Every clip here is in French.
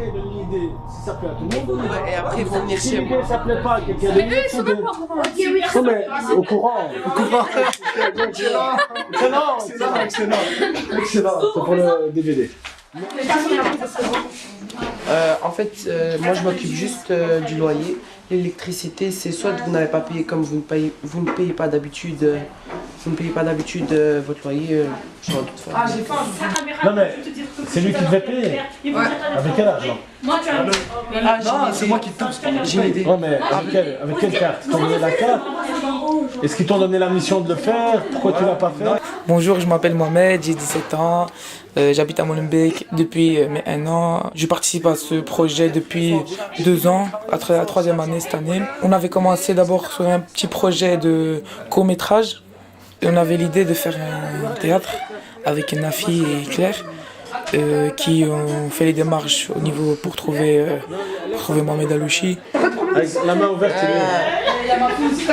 donne une idée, si ça plaît à tout le monde, et après vous venez si chez l'idée moi. ça plaît pas à quelqu'un de mieux, c'est de... Non mais, au courant. Excellent. C'est pour le DVD. En fait, moi je m'occupe juste du loyer. L'électricité, c'est soit vous n'avez pas payé comme vous ne payez pas d'habitude, votre loyer, je doute pas. Non mais, c'est lui qui devait payer. Avec quel argent? C'est moi qui touche. J'ai une idée. Ouais mais avec quelle carte? Ils t'ont donné la carte? Est-ce qu'ils t'ont donné la mission de le faire? Pourquoi tu l'as pas fait? Bonjour, je m'appelle Mohamed, j'ai 17 ans, j'habite à Molenbeek depuis mes 1 an. Je participe à ce projet depuis 2 ans, à la 3e année cette année. On avait commencé d'abord sur un petit projet de court-métrage. Et on avait l'idée de faire un théâtre avec Nafi et Claire qui ont fait les démarches au niveau pour trouver Mohamed Alouchi. Avec la main ouverte,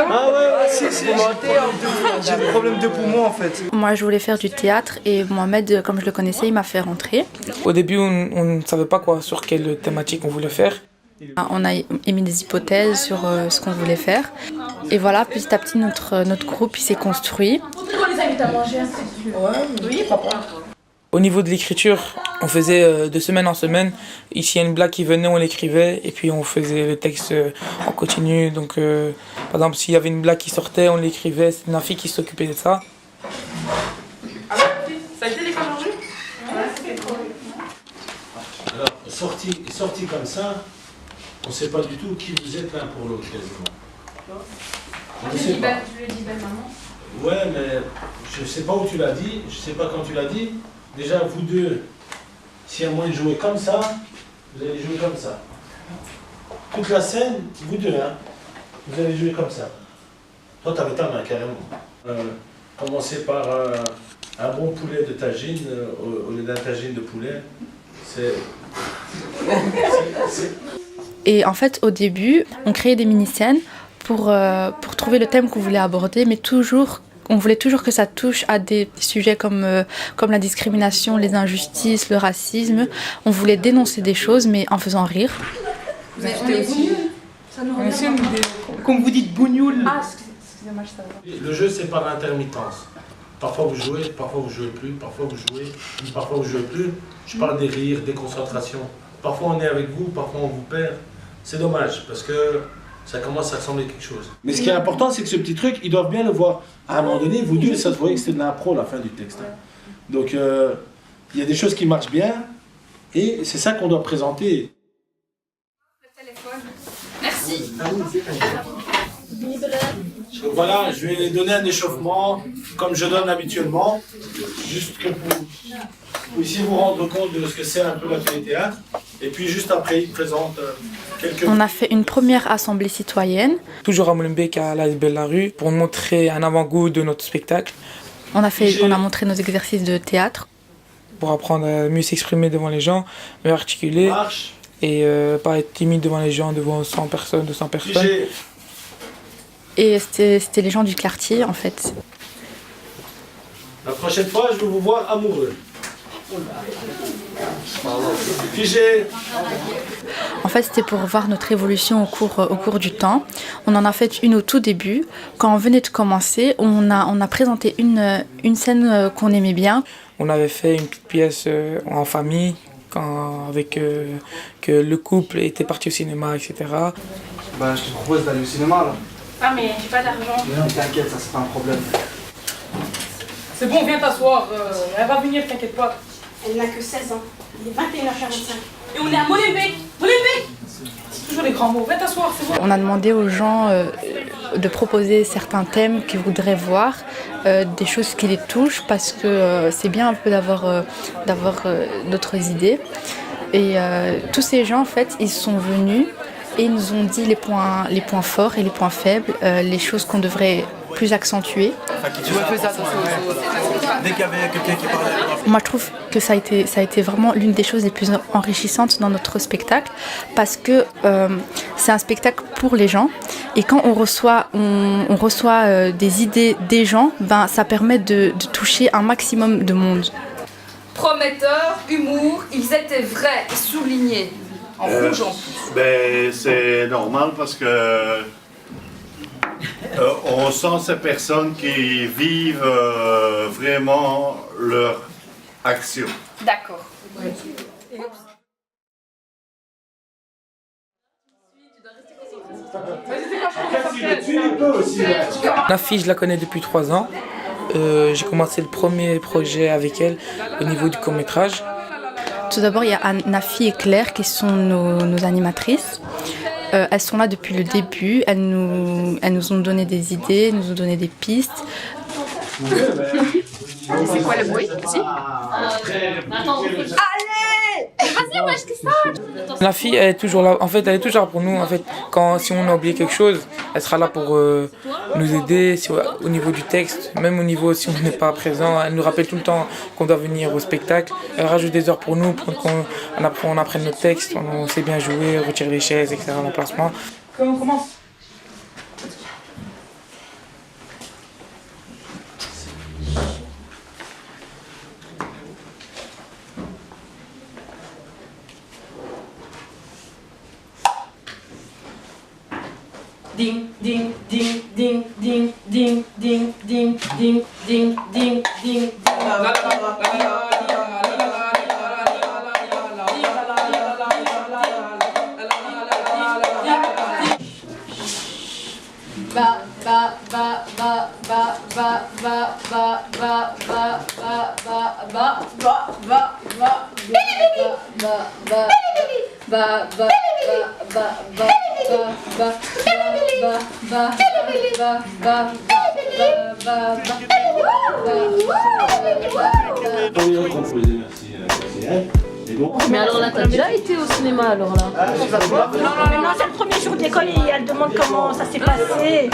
Ah ouais, J'ai des problèmes de poumons en fait. Moi je voulais faire du théâtre et Mohamed, comme je le connaissais, il m'a fait rentrer. Au début on ne savait pas sur quelle thématique on voulait faire. On a émis des hypothèses sur ce qu'on voulait faire. Et voilà, petit à petit notre groupe il s'est construit. Au niveau de l'écriture, on faisait de semaine en semaine. Ici, il y a une blague qui venait, on l'écrivait, et puis on faisait le texte en continu. Donc, par exemple, s'il y avait une blague qui sortait, on l'écrivait. C'est Nafi qui s'occupait de ça. Ça a été les changés? Alors, sorti comme ça, on ne sait pas du tout qui vous êtes l'un pour l'autre quasiment. On ne sait pas. Tu le dis belle maman. Ouais, mais je ne sais pas où tu l'as dit, je ne sais pas quand tu l'as dit. Déjà, vous deux, s'il y a moyen de jouer comme ça, vous allez jouer comme ça. Toute la scène, vous deux, hein, vous allez jouer comme ça. Toi, tu avais ta main carrément. Commencer par un bon poulet de tagine au lieu d'un tagine de poulet. Et en fait, au début, on créait des mini-scènes pour trouver le thème qu'on voulait aborder, mais on voulait toujours que ça touche à des sujets comme la discrimination, les injustices, le racisme. On voulait dénoncer des choses, mais en faisant rire. Mais on est aussi, ça nous regarde. Comme vous dites, bougnoul. Ah, excusez-moi, je savais pas. Le jeu, c'est par intermittence. Parfois vous jouez plus, parfois vous jouez, parfois vous jouez plus. Je parle des rires, des concentrations. Parfois on est avec vous, parfois on vous perd. C'est dommage, parce que ça commence à ressembler à quelque chose. Mais ce qui est important, c'est que ce petit truc, ils doivent bien le voir. À un moment donné, vous deux, ça se voyait que c'était de l'impro à la fin du texte. Donc, il y a des choses qui marchent bien, et c'est ça qu'on doit présenter. Le téléphone. Merci. Donc voilà, je vais donner un échauffement, comme je donne habituellement, juste que vous puissiez vous rendre compte de ce que c'est un peu la télé-théâtre. Et puis juste après, il présente quelques... On a fait une première assemblée citoyenne. Toujours à Molenbeek, à la Belle la Rue, pour montrer un avant-goût de notre spectacle. On a montré nos exercices de théâtre. Pour apprendre à mieux s'exprimer devant les gens, mieux articuler. Marche. Et pas être timide devant les gens, devant 100 personnes, 200 personnes. Figé. Et c'était les gens du quartier, en fait. La prochaine fois, je veux vous voir amoureux. Figé. En fait, c'était pour voir notre évolution au cours du temps. On en a fait une au tout début. Quand on venait de commencer, on a présenté une scène qu'on aimait bien. On avait fait une petite pièce en famille, avec que le couple était parti au cinéma, etc. Bah, je te propose d'aller au cinéma là. Ah, mais j'ai pas d'argent. Mais non, t'inquiète, ça c'est pas un problème. C'est bon, viens t'asseoir. Elle va venir, t'inquiète pas. Elle n'a que 16 ans. Il est 21h45. Et on est à Molenbeek. Molenbeek. C'est toujours les grands mots. Viens t'asseoir, c'est bon. On a demandé aux gens de proposer certains thèmes qu'ils voudraient voir, des choses qui les touchent, parce que c'est bien un peu d'avoir d'autres idées. Et tous ces gens, en fait, ils sont venus et ils nous ont dit les points forts et les points faibles, les choses qu'on devrait plus accentuer. Tu vois, fais ça, attention. Dès qu'il y avait quelqu'un qui parlait. Moi, je trouve que ça a été vraiment l'une des choses les plus enrichissantes dans notre spectacle, parce que c'est un spectacle pour les gens, et quand on reçoit des idées des gens, ben, ça permet de toucher un maximum de monde. Prometteurs, humour, ils étaient vrais et soulignés. En rouge en plus. Ben, c'est normal parce que on sent ces personnes qui vivent vraiment leur action. D'accord. Nafi, je la connais depuis 3 ans. J'ai commencé le premier projet avec elle au niveau du court-métrage. Tout d'abord, il y a Nafi et Claire qui sont nos animatrices. Elles sont là depuis le début. Elles nous ont donné des idées, nous ont donné des pistes. C'est quoi le bruit ici? Vas-y, wesh, qu'est-ce que ça? Nafi, elle est toujours là. En fait, elle est toujours là pour nous. En fait, si on a oublié quelque chose, elle sera là pour nous aider au niveau du texte. Même au niveau si on n'est pas présent, elle nous rappelle tout le temps qu'on doit venir au spectacle. Elle rajoute des heures pour nous, pour qu'on apprenne notre texte, on sait bien jouer, retirer les chaises, etc. L'emplacement. On commence. Ding, ding, ding, ding, ding, ding, ding, ding, ding, ding, ding, ding. Mais alors là, t'as déjà été au cinéma alors là? Mais non, c'est le premier jour d'école et elle demande comment ça s'est passé.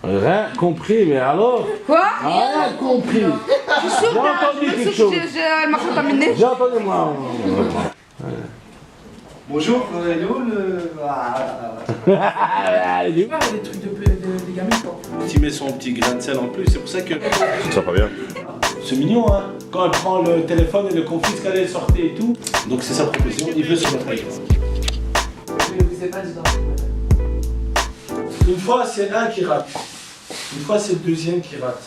Rien compris, mais alors? Quoi? Rien compris. J'ai entendu quelque chose. Elle m'a contaminé. J'ai entendu moi. Bonjour, elle est où le... Elle est où? Des trucs de gamins quoi. Tu mets son petit grain de sel en plus, c'est pour ça que... Ça va bien. C'est mignon, hein? Quand elle prend le téléphone et le confisque, elle est sortie et tout. Donc c'est sa proposition, il veut se mettre avec moi. Une fois, c'est un qui rate. Une fois, c'est le deuxième qui rate.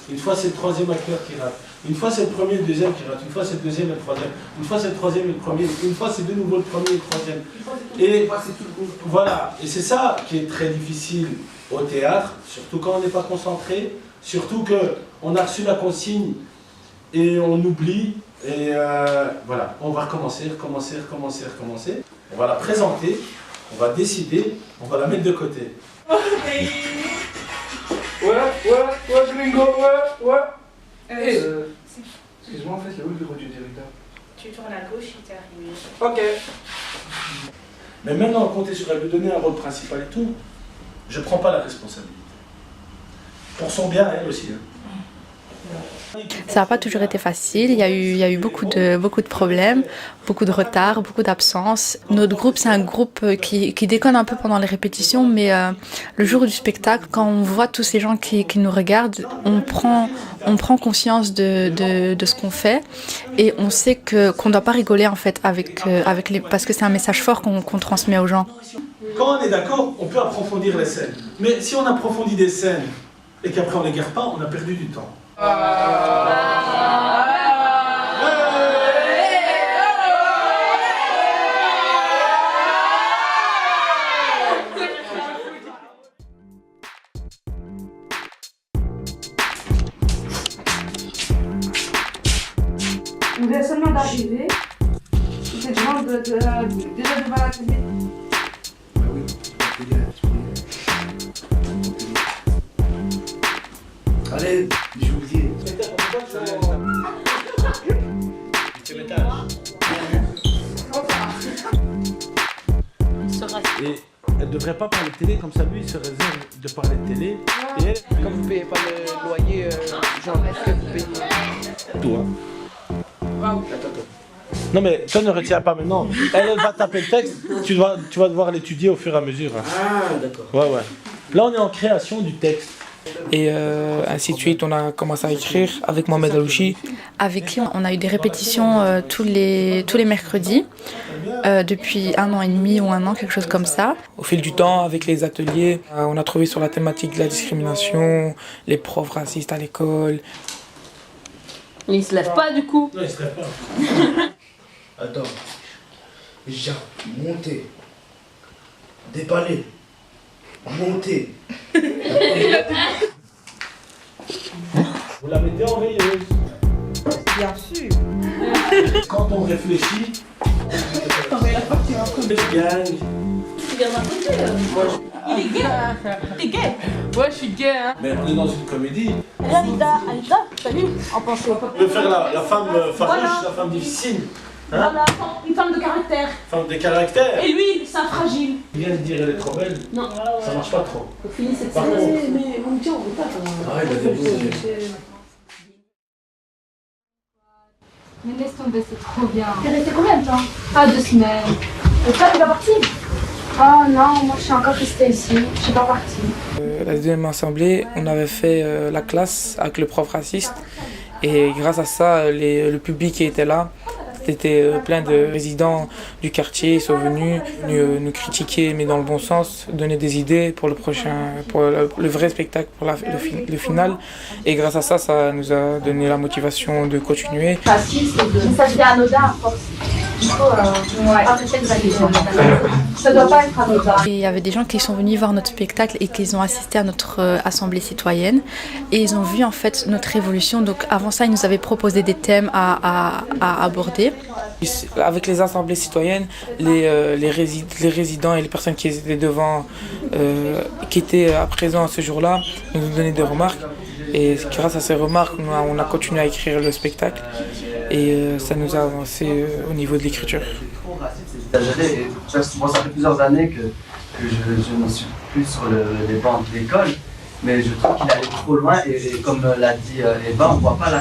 Une fois, c'est le troisième acteur qui rate. Une fois, c'est le premier et le deuxième qui rate. Une fois, c'est le deuxième et le troisième. Une fois, c'est le troisième et le premier. Une fois, c'est de nouveau le premier et le troisième. Et voilà. Et c'est ça qui est très difficile au théâtre, surtout quand on n'est pas concentré, surtout qu'on a reçu la consigne et on oublie. Et voilà, on va recommencer. On va la présenter, on va décider, on va la mettre de côté. Ouais, Gringo, ouais. Excuse-moi, en fait, c'est où le bureau du directeur? Tu tournes à gauche et t'es arrivé. Ok. Mais maintenant, compter sur elle, lui donner un rôle principal et tout, je ne prends pas la responsabilité. Pour son bien, elle aussi. Hein. Ça n'a pas toujours été facile, il y a eu beaucoup de problèmes, beaucoup de retards, beaucoup d'absences. Notre groupe, c'est un groupe qui déconne un peu pendant les répétitions, mais le jour du spectacle, quand on voit tous ces gens qui nous regardent, on prend conscience de ce qu'on fait et on sait qu'on ne doit pas rigoler en fait parce que c'est un message fort qu'on transmet aux gens. Quand on est d'accord, on peut approfondir les scènes. Mais si on approfondit des scènes et qu'après on ne les garde pas, on a perdu du temps. On vient seulement d'arriver. Cette gens déjà devant la télé. Allez, je vous dis. Et elle ne devrait pas parler de télé, comme ça lui il se réserve de parler de télé. Et elle... Comme vous ne payez pas le loyer, genre, est-ce que vous payez? Toi. Non mais toi ne retiens pas maintenant. Elle va taper le texte, tu vas devoir l'étudier au fur et à mesure. Ah, d'accord. Ouais. Là on est en création du texte. Et ainsi de suite, on a commencé à écrire avec Mohamed Alouchi. Avec qui on a eu des répétitions tous les mercredis, depuis 1 an et demi ou 1 an, quelque chose comme ça. Au fil du temps, avec les ateliers, on a trouvé sur la thématique de la discrimination, les profs racistes à l'école. Mais il se lève pas du coup. Non, il se lève pas. Attends. Jean, montez. Déballer. Montez. Vous la mettez en veilleuse. Bien sûr. Quand on réfléchit, les gangs. Tu viens de raconter là. Il est gay. T'es gay. Ouais, je suis gay, hein. Mais on est dans une comédie. Anita, salut. En pensant. On veut faire la femme farouche, la femme difficile. Hein? Voilà, une femme de caractère. Femme de caractère. Et lui, c'est un fragile. Il vient de dire elle est trop belle. Non. Ça marche pas trop. On finit cette Par contre. Mais on me tient, on veut pas. Ah, il a des beaux yeux. Mais laisse tomber, c'est trop bien. T'es resté combien de temps? 2 semaines. Et toi, tu vas partir? Oh non, moi je suis encore restée ici, je suis pas partie. La deuxième assemblée, on avait fait la classe avec le prof raciste. Et grâce à ça, le public qui était là, c'était plein de résidents du quartier, ils sont venus nous critiquer, mais dans le bon sens, donner des idées pour le vrai spectacle, pour le final. Et grâce à ça, ça nous a donné la motivation de continuer. Raciste, ça devient anodin à force. Il faut arrêter de valider. Ça doit pas être anodin. Et il y avait des gens qui sont venus voir notre spectacle et qui ont assisté à notre assemblée citoyenne. Et ils ont vu en fait notre évolution. Donc avant ça, ils nous avaient proposé des thèmes à aborder. Avec les assemblées citoyennes, les résidents et les personnes qui étaient devant, qui étaient à présent ce jour-là, nous ont donné des remarques. Et grâce à ces remarques, on a continué à écrire le spectacle. Et ça nous a avancé au niveau de l'écriture. Moi, ça fait plusieurs années que je ne suis plus sur les bancs de l'école, mais je trouve qu'il allait trop loin et comme l'a dit Eva, on ne voit pas la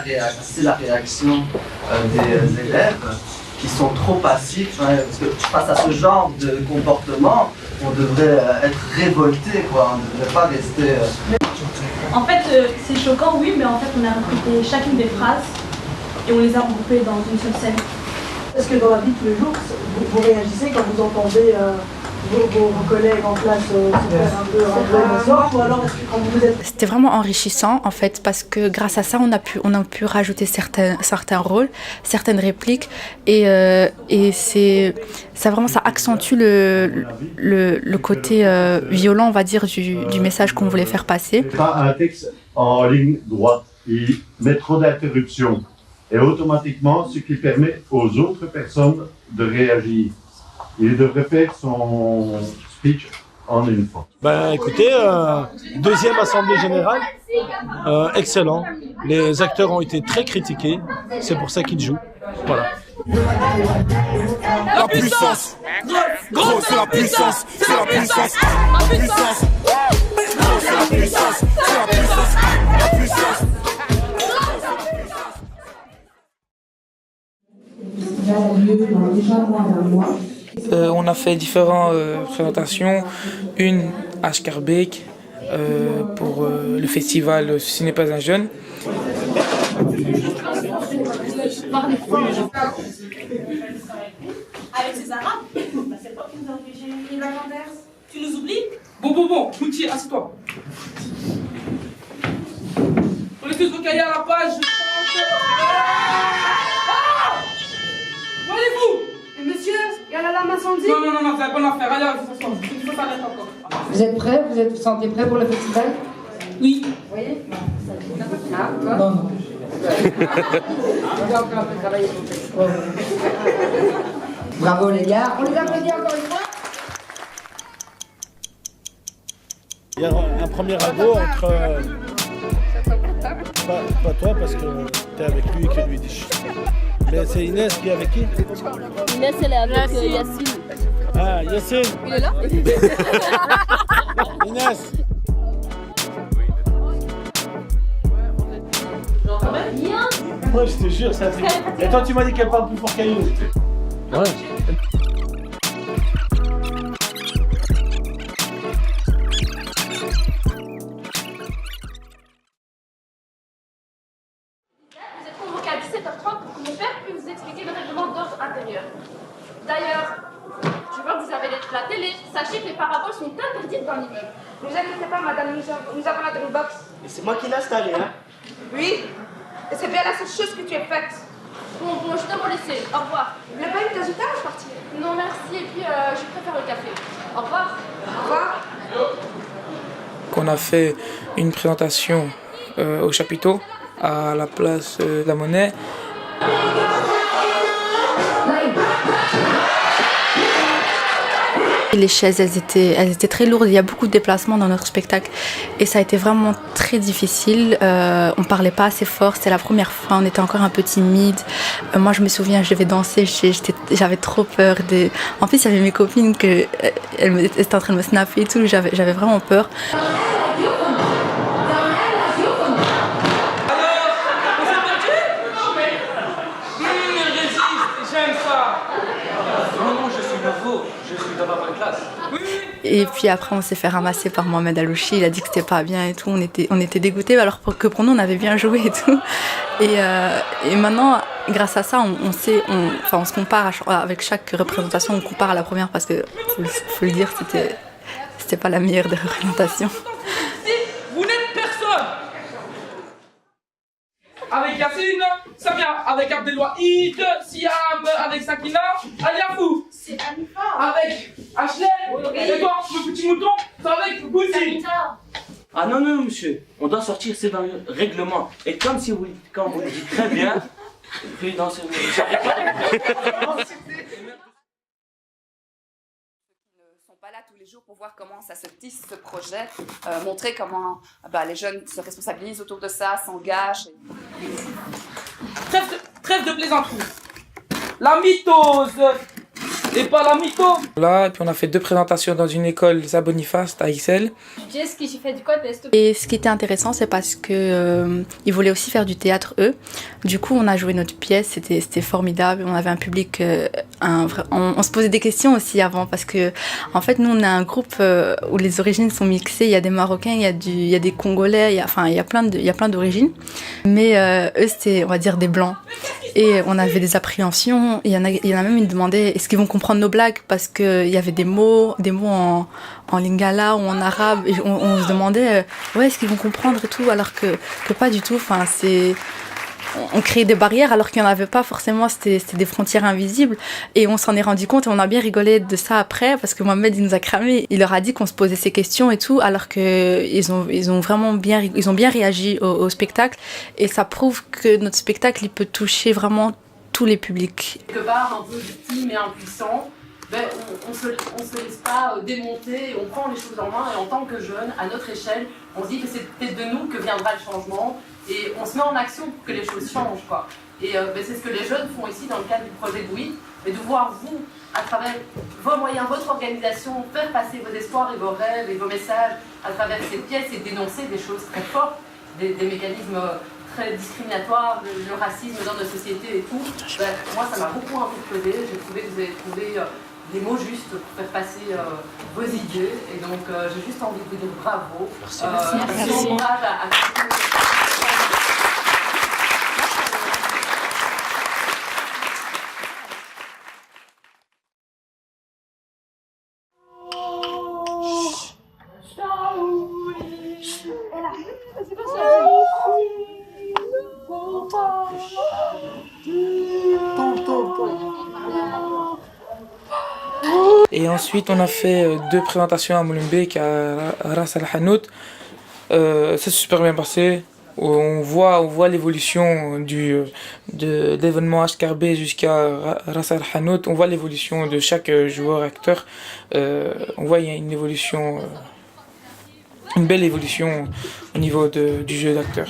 réaction des élèves qui sont trop passifs. Hein, parce que face à ce genre de comportement, on devrait être révolté, quoi. On ne devrait pas rester... En fait, c'est choquant, oui, mais en fait, on a recruté chacune des phrases et on les a regroupées dans une seule scène. Est-ce que dans la vie de tous les jours, vous réagissez quand vous entendez vos collègues en classe se faire un peu un sort, ou alors est-ce que quand vous êtes... C'était vraiment enrichissant en fait parce que grâce à ça on a pu rajouter certains rôles, certaines répliques et ça accentue le côté violent, on va dire, du message qu'on voulait faire passer. Pas un texte en ligne droite, il met trop d'interruptions et automatiquement ce qui permet aux autres personnes de réagir. Il devrait faire son speech en une fois. Ben écoutez, deuxième assemblée générale, excellent. Les acteurs ont été très critiqués, c'est pour ça qu'ils jouent. Voilà. La puissance, gros c'est la puissance, c'est la puissance, la puissance, gros c'est la puissance, c'est la puissance, la puissance. On a fait différentes présentations, une à Schaerbeek pour le festival Ce n'est pas un jeune. Avec ces arabes, c'est pas qui nous a obligés. Et la Landers, tu nous oublies? Bon, Mouti, assieds-toi. On est tous recaillés à la page, je Où allez-vous? Et monsieur, il y a la lame incendie? Non, vous n'avez pas l'affaire. Allez, s'asseoir. Il faut s'arrêter encore. Vous êtes prêts? Vous vous sentez prêts pour le festival? Oui. Vous voyez? Ah, quoi? Non. On doit encore un peu travailler sur le texte. Bravo les gars. On les applaudit encore une fois. Il y a un premier ragot entre... Pas toi parce que t'es avec lui et que lui dit. Mais c'est Inès qui est avec qui? Inès, elle est avec Yacine. Ah, Yacine. Il est là? Inès. Moi je te jure, c'est un truc. Et toi tu m'as dit qu'elle parle plus fort qu'Ayoub. Ouais. Ne vous inquiétez pas, madame, nous avons la Dreambox. C'est moi qui l'ai installé, hein. Oui, et c'est bien la seule chose que tu aies faite. Bon, je dois vous laisser. Au revoir. Vous voulez pas une tasse de thé avant de partir? Non, merci. Et puis, je préfère le café. Au revoir. Au revoir. On a fait une présentation au chapiteau à la place de la Monnaie. Les chaises, elles étaient très lourdes. Il y a beaucoup de déplacements dans notre spectacle et ça a été vraiment très difficile. On parlait pas assez fort. C'était la première fois. On était encore un peu timide. Moi, je me souviens, je devais danser. J'avais trop peur. En plus, il y avait mes copines elles étaient en train de me snapper et tout. J'avais vraiment peur. Et puis après, on s'est fait ramasser par Mohamed Alouchi. Il a dit que c'était pas bien et tout. On était dégoûtés, alors que pour nous, on avait bien joué et tout. Et maintenant, grâce à ça, on se compare avec chaque représentation. On compare à la première parce que, faut le dire, c'était pas la meilleure des représentations. Vous n'êtes personne. Avec Yacine, Samia, avec Abdelwahid, Siam, avec Sakina, Aliafou. C'est Anifa. Avec Ashley, et toi, le petit mouton, c'est avec Goussi. Ah non, non, monsieur, on doit sortir, c'est dans le règlement. Et comme si quand vous le dites très bien, puis dans ce... Pas là tous les jours pour voir comment ça se tisse ce projet, montrer comment les jeunes se responsabilisent autour de ça, s'engagent. Trêve de plaisanterie. La mitose et pas la mytho. Là, et puis on a fait 2 présentations dans une école Saint-Boniface à Ixelles. Et ce qui était intéressant, c'est parce que ils voulaient aussi faire du théâtre eux. Du coup, on a joué notre pièce, c'était formidable. On avait un public, on se posait des questions aussi avant parce que en fait, nous on a un groupe où les origines sont mixées. Il y a des Marocains, il y a des Congolais, il y a plein d'origines. Mais eux, c'était, on va dire, des blancs. Et on avait des appréhensions. Il y en a même une demandait est-ce qu'ils vont comprendre nos blagues parce que il y avait des mots en lingala ou en arabe et on se demandait est-ce qu'ils vont comprendre et tout alors que pas du tout. Enfin on créait des barrières alors qu'il n'y en avait pas forcément, c'était des frontières invisibles et on s'en est rendu compte et on a bien rigolé de ça après parce que Mohamed il nous a cramé, il leur a dit qu'on se posait ces questions et tout alors que ils ont bien réagi au spectacle et ça prouve que notre spectacle il peut toucher vraiment tous les publics. Quelque part un peu victime et impuissant, on se laisse pas démonter, on prend les choses en main et en tant que jeune, à notre échelle, on se dit que c'est peut-être de nous que viendra le changement et on se met en action pour que les choses changent, quoi. Et c'est ce que les jeunes font ici dans le cadre du projet Gouy, et de voir vous, à travers vos moyens, votre organisation, faire passer vos espoirs et vos rêves et vos messages à travers ces pièces et dénoncer des choses très fortes, des mécanismes très discriminatoires, le racisme dans nos sociétés et tout. Moi, ça m'a beaucoup interpellée. J'ai trouvé que vous avez trouvé des mots justes pour faire passer vos idées. Et donc, j'ai juste envie de vous dire bravo. Merci. Bon courage à Et ensuite, on a fait 2 présentations à Molenbeek, à Ras Al Hanout. Ça s'est super bien passé. On voit l'évolution de l'événement HKRB jusqu'à Ras Al Hanout. On voit l'évolution de chaque joueur, acteur. On voit qu'il y a une évolution, une belle évolution au niveau du jeu d'acteur.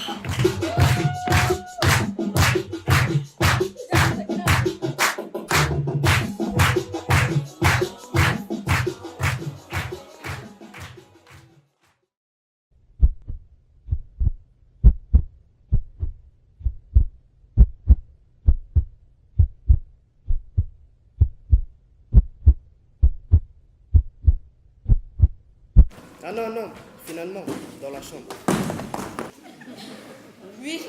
Ah non, non, finalement, dans la chambre. Oui,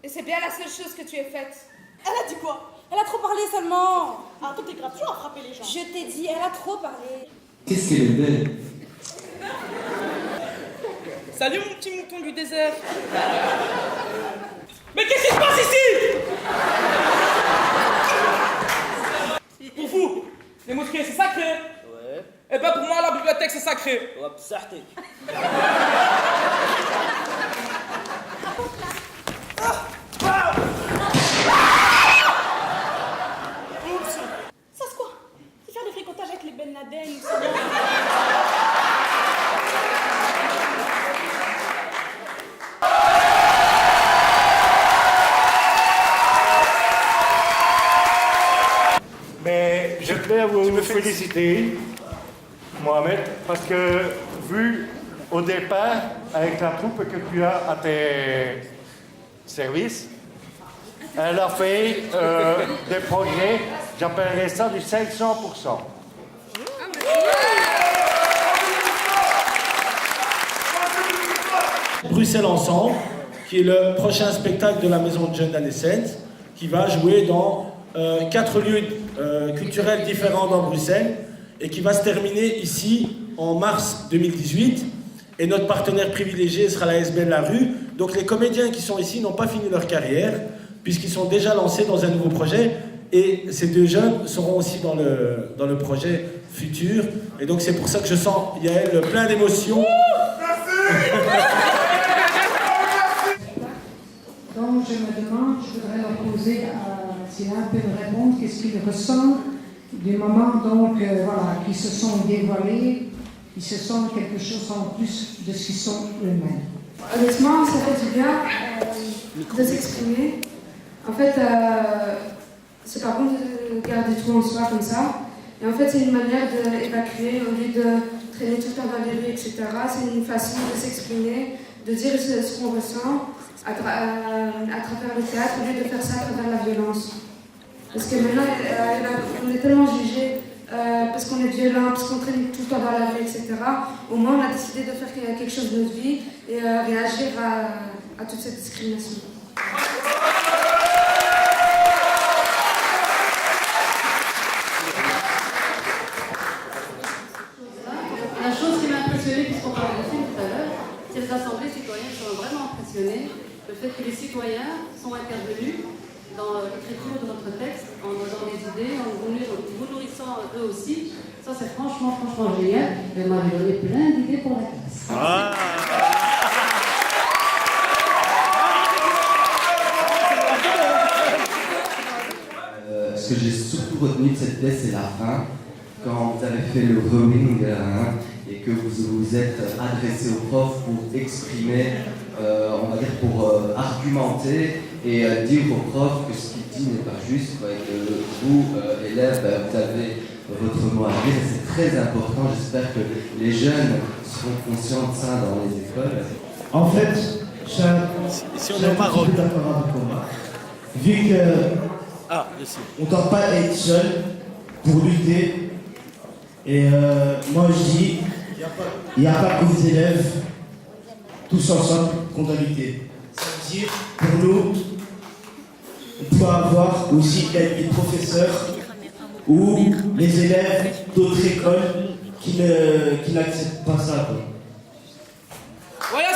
et c'est bien la seule chose que tu aies faite. Elle a dit quoi? Elle a trop parlé seulement. Ah, toi t'es grave, tu as frappé les gens. Je t'ai dit, elle a trop parlé. Qu'est-ce qu'elle est belle. Salut mon petit mouton du désert. Mais qu'est-ce qui se passe ici? Pour vous, les mosquées c'est sacré. Ouais. Et ben pour moi la bibliothèque c'est sacré. Ouais, بصحتك. Ça c'est quoi? C'est faire des fricotages avec les Ben Laden. Mais je tenais à vous féliciter, Mohamed, parce que vu au départ, avec la troupe que tu as à tes services, elle a fait des progrès, j'appellerais ça du 500%. Bruxelles Ensemble, qui est le prochain spectacle de la Maison de Jeunes d'Annescent, qui va jouer dans 4 lieux culturels différents dans Bruxelles et qui va se terminer ici en mars 2018. Et notre partenaire privilégié sera la SBL La Rue. Donc les comédiens qui sont ici n'ont pas fini leur carrière puisqu'ils sont déjà lancés dans un nouveau projet. Et ces 2 jeunes seront aussi dans le projet futur. Et donc c'est pour ça que je sens Yael plein d'émotions. Donc je me demande, je voudrais leur poser s'il a un peu de répondre, qu'est-ce qu'ils ressentent du moment donc voilà, qu'ils se sont dévoilés, ils se sentent quelque chose en plus de ce qu'ils sont eux-mêmes. Honnêtement, ça fait du bien de s'exprimer. En fait, c'est pas bon de garder tout en soi comme ça. Et en fait, c'est une manière d'évacuer au lieu de traîner tout le temps dans les rues, etc. C'est une façon de s'exprimer, de dire ce qu'on ressent à travers le théâtre, au lieu de faire ça à travers la violence. Parce que maintenant, on est tellement jugés parce qu'on est violent, parce qu'on traîne tout le temps dans la rue, etc. Au moins, on a décidé de faire quelque chose de notre vie et réagir à toute cette discrimination. La chose qui m'a impressionnée, puisqu'on parlait de film tout à l'heure, c'est les assemblées citoyennes qui sont vraiment impressionnées. Le fait que les citoyens sont intervenus dans l'écriture de notre texte, en donnant des idées, en vous nourrissant eux aussi. Ça, c'est franchement génial. Et on m'avait donné plein d'idées pour la classe. Ce que j'ai surtout retenu de cette pièce, c'est la fin. Quand vous avez fait le rowing et que vous vous êtes adressé au prof pour exprimer, on va dire pour argumenter et dire au prof que ce qu'il dit n'est pas juste, et que vous, élèves, vous avez votre mot à dire. C'est très important. J'espère que les jeunes seront conscients de ça dans les écoles. En fait, si on est au Maroc, d'accord avec moi. Vu que on ne doit pas être seul pour lutter. Et moi je dis, il n'y a pas que les élèves, tous ensemble, qu'on doit lutter. Ça veut dire, pour nous, on peut avoir aussi les professeurs ou les élèves d'autres écoles qui n'acceptent pas ça. Voilà,